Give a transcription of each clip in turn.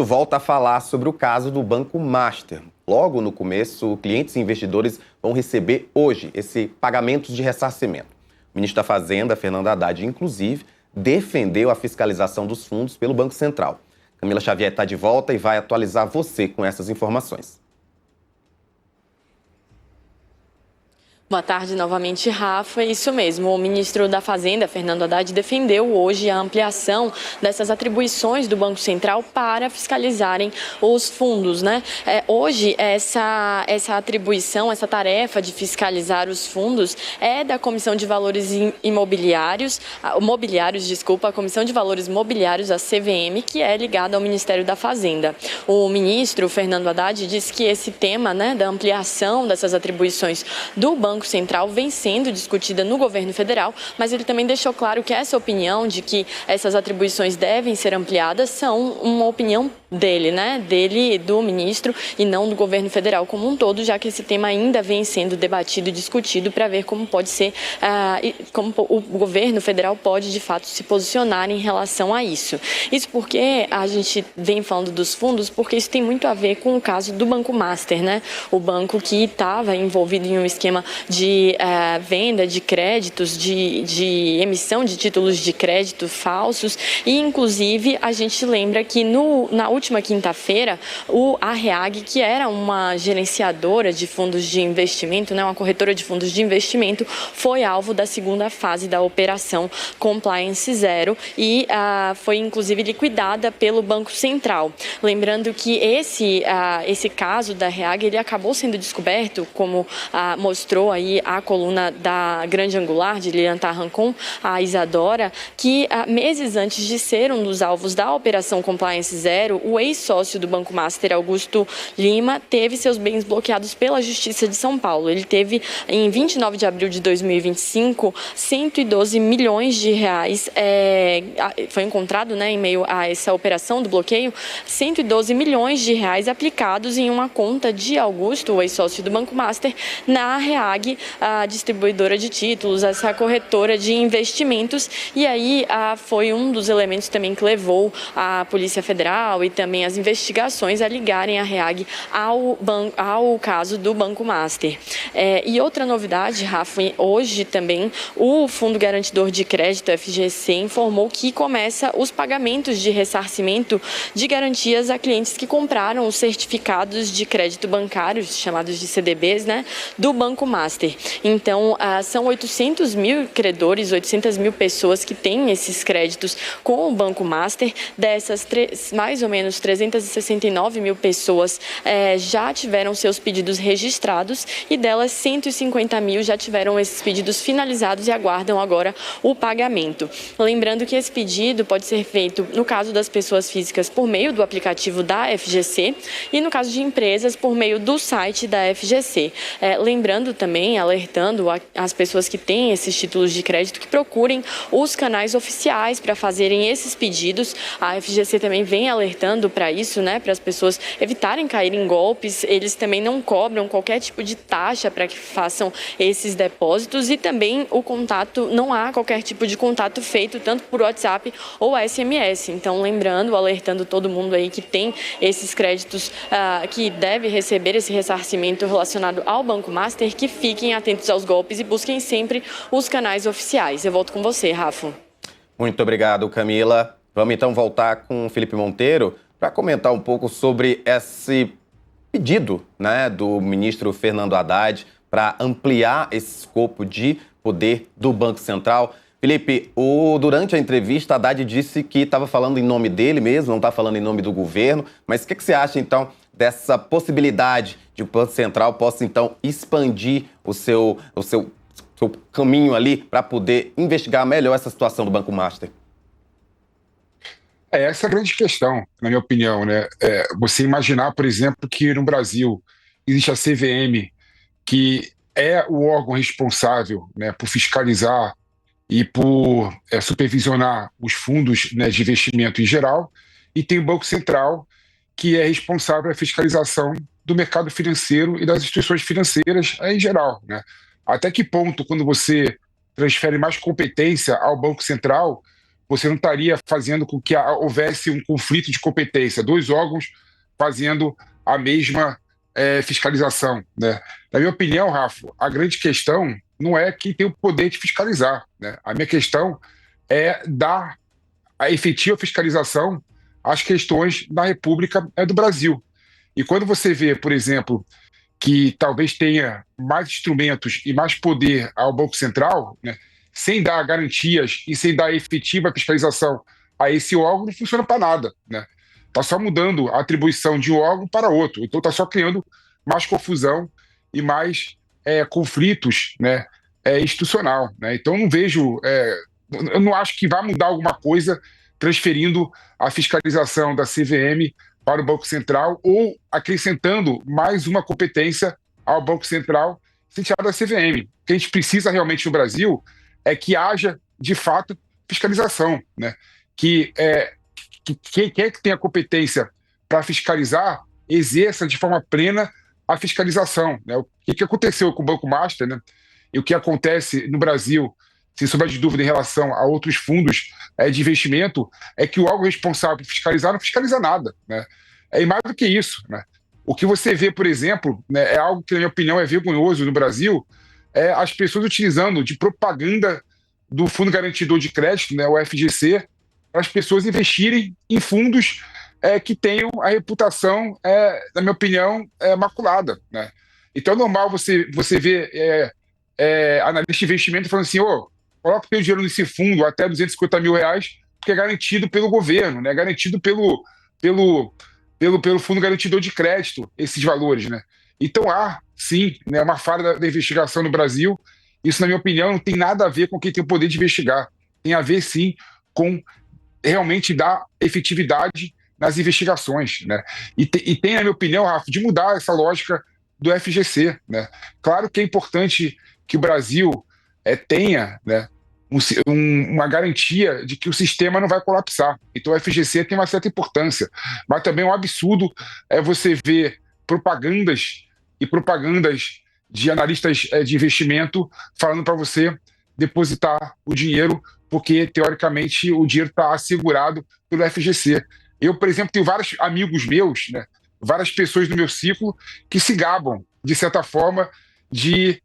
Volta a falar sobre o caso do Banco Master. Logo no começo, clientes e investidores vão receber hoje esse pagamento de ressarcimento. O ministro da Fazenda, Fernando Haddad, inclusive, defendeu a fiscalização dos fundos pelo Banco Central. Camila Xavier está de volta e vai atualizar você com essas informações. Boa tarde novamente, Rafa. Isso mesmo, o ministro da Fazenda, Fernando Haddad, defendeu hoje a ampliação dessas atribuições do Banco Central para fiscalizarem os fundos, né? Hoje, essa atribuição, essa tarefa de fiscalizar os fundos é da Comissão de Valores Mobiliários, a Comissão de Valores Mobiliários, a CVM, que é ligada ao Ministério da Fazenda. O ministro, Fernando Haddad, disse que esse tema, né, da ampliação dessas atribuições do Banco Central vem sendo discutida no governo federal, mas ele também deixou claro que essa opinião de que essas atribuições devem ser ampliadas são uma opinião dele, né? Do ministro, e não do governo federal como um todo, já que esse tema ainda vem sendo debatido e discutido para ver como pode ser, como o governo federal pode de fato se posicionar em relação a isso. Isso porque a gente vem falando dos fundos, porque isso tem muito a ver com o caso do Banco Master, né? O banco que estava envolvido em um esquema de venda de créditos, de emissão de títulos de crédito falsos, e inclusive a gente lembra que na última quinta-feira a REAG, que era uma gerenciadora de fundos de investimento, né, uma corretora de fundos de investimento, foi alvo da segunda fase da operação Compliance Zero e foi inclusive liquidada pelo Banco Central. Lembrando que esse caso da REAG, ele acabou sendo descoberto, como mostrou aí a coluna da Grande Angular, de Lilian Tarrancon, a Isadora, que meses antes de ser um dos alvos da Operação Compliance Zero, o ex-sócio do Banco Master, Augusto Lima, teve seus bens bloqueados pela Justiça de São Paulo. Ele teve, em 29 de abril de 2025, 112 milhões de reais, foi encontrado, né, em meio a essa operação do bloqueio, 112 milhões de reais aplicados em uma conta de Augusto, o ex-sócio do Banco Master, na REAG, a distribuidora de títulos, essa corretora de investimentos, e aí foi um dos elementos também que levou a Polícia Federal e também as investigações a ligarem a REAG ao caso do Banco Master. E outra novidade, Rafa, hoje também o Fundo Garantidor de Crédito, FGC, informou que começa os pagamentos de ressarcimento de garantias a clientes que compraram os certificados de crédito bancários, chamados de CDBs, né, do Banco Master. Então, são 800 mil credores, 800 mil pessoas que têm esses créditos com o Banco Master. Dessas, mais ou menos 369 mil pessoas já tiveram seus pedidos registrados e delas 150 mil já tiveram esses pedidos finalizados e aguardam agora o pagamento. Lembrando que esse pedido pode ser feito, no caso das pessoas físicas, por meio do aplicativo da FGC e, no caso de empresas, por meio do site da FGC. Lembrando também, alertando as pessoas que têm esses títulos de crédito que procurem os canais oficiais para fazerem esses pedidos. A FGC também vem alertando para isso, né, para as pessoas evitarem cair em golpes. Eles também não cobram qualquer tipo de taxa para que façam esses depósitos e também não há qualquer tipo de contato feito tanto por WhatsApp ou SMS. Então, lembrando, alertando todo mundo aí que tem esses créditos, que deve receber esse ressarcimento relacionado ao Banco Master, que fiquem atentos aos golpes e busquem sempre os canais oficiais. Eu volto com você, Rafa. Muito obrigado, Camila. Vamos então voltar com o Felipe Monteiro para comentar um pouco sobre esse pedido, né, do ministro Fernando Haddad para ampliar esse escopo de poder do Banco Central. Felipe, durante a entrevista, Haddad disse que estava falando em nome dele mesmo, não está falando em nome do governo, mas o que você acha, então, dessa possibilidade de o Banco Central possa, então, expandir o seu caminho ali para poder investigar melhor essa situação do Banco Master? Essa é a grande questão, na minha opinião, né? Você imaginar, por exemplo, que no Brasil existe a CVM, que é o órgão responsável, né, por fiscalizar e por supervisionar os fundos, né, de investimento em geral, e tem o Banco Central, que é responsável pela fiscalização do mercado financeiro e das instituições financeiras em geral, né? Até que ponto, quando você transfere mais competência ao Banco Central, você não estaria fazendo com que houvesse um conflito de competência, dois órgãos fazendo a mesma fiscalização, né? Na minha opinião, Rafa, a grande questão não é quem tem o poder de fiscalizar, né? A minha questão é dar a efetiva fiscalização às questões da República do Brasil. E quando você vê, por exemplo, que talvez tenha mais instrumentos e mais poder ao Banco Central, né, sem dar garantias e sem dar efetiva fiscalização a esse órgão, não funciona para nada, né? Está só mudando a atribuição de um órgão para outro. Então está só criando mais confusão e mais conflitos, né, institucional, né? Então não vejo, eu não acho que vai mudar alguma coisa transferindo a fiscalização da CVM para o Banco Central ou acrescentando mais uma competência ao Banco Central sem tirar da CVM. O que a gente precisa realmente no Brasil é que haja, de fato, fiscalização, né? Que quem quer que tenha competência para fiscalizar exerça de forma plena a fiscalização, né? O que aconteceu com o Banco Master, né? E o que acontece no Brasil, sem sombra de dúvida, em relação a outros fundos de investimento, é que o órgão responsável por fiscalizar não fiscaliza nada, né? E mais do que isso, né? O que você vê, por exemplo, né, é algo que, na minha opinião, é vergonhoso no Brasil, é as pessoas utilizando de propaganda do Fundo Garantidor de Crédito, né, o FGC, para as pessoas investirem em fundos que tenham a reputação, na minha opinião, maculada, né? Então é normal você ver analista de investimento falando assim, coloca o teu dinheiro nesse fundo até R$250 mil, porque é garantido pelo governo, né? É garantido pelo Fundo Garantidor de Crédito, esses valores, né? Então há, sim, né, uma falha da investigação no Brasil. Isso, na minha opinião, não tem nada a ver com quem tem o poder de investigar. Tem a ver, sim, com realmente dar efetividade nas investigações, né? E tem, na minha opinião, Rafa, de mudar essa lógica do FGC, né? Claro que é importante que o Brasil tenha, né, uma garantia de que o sistema não vai colapsar. Então o FGC tem uma certa importância. Mas também é um absurdo você ver propagandas de analistas de investimento falando para você depositar o dinheiro, porque, teoricamente, o dinheiro está assegurado pelo FGC. Eu, por exemplo, tenho vários amigos meus, né, várias pessoas do meu ciclo que se gabam, de certa forma, de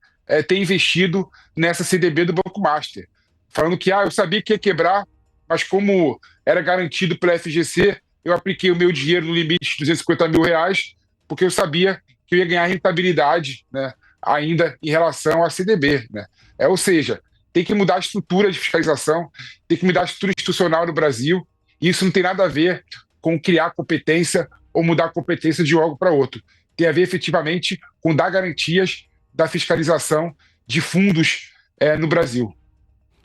ter investido nessa CDB do Banco Master, falando que eu sabia que ia quebrar, mas como era garantido pelo FGC, eu apliquei o meu dinheiro no limite de R$250 mil, porque eu sabia que eu ia ganhar rentabilidade, né, ainda em relação à CDB, né? Ou seja, tem que mudar a estrutura de fiscalização, tem que mudar a estrutura institucional no Brasil, e isso não tem nada a ver com criar competência ou mudar a competência de um órgão para outro. Tem a ver efetivamente com dar garantias da fiscalização de fundos no Brasil.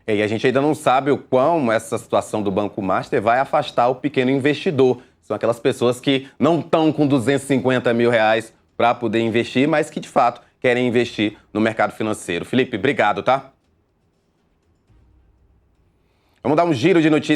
E a gente ainda não sabe o quão essa situação do Banco Master vai afastar o pequeno investidor. São aquelas pessoas que não estão com R$250 mil para poder investir, mas que, de fato, querem investir no mercado financeiro. Felipe, obrigado, tá? Vamos dar um giro de notícias.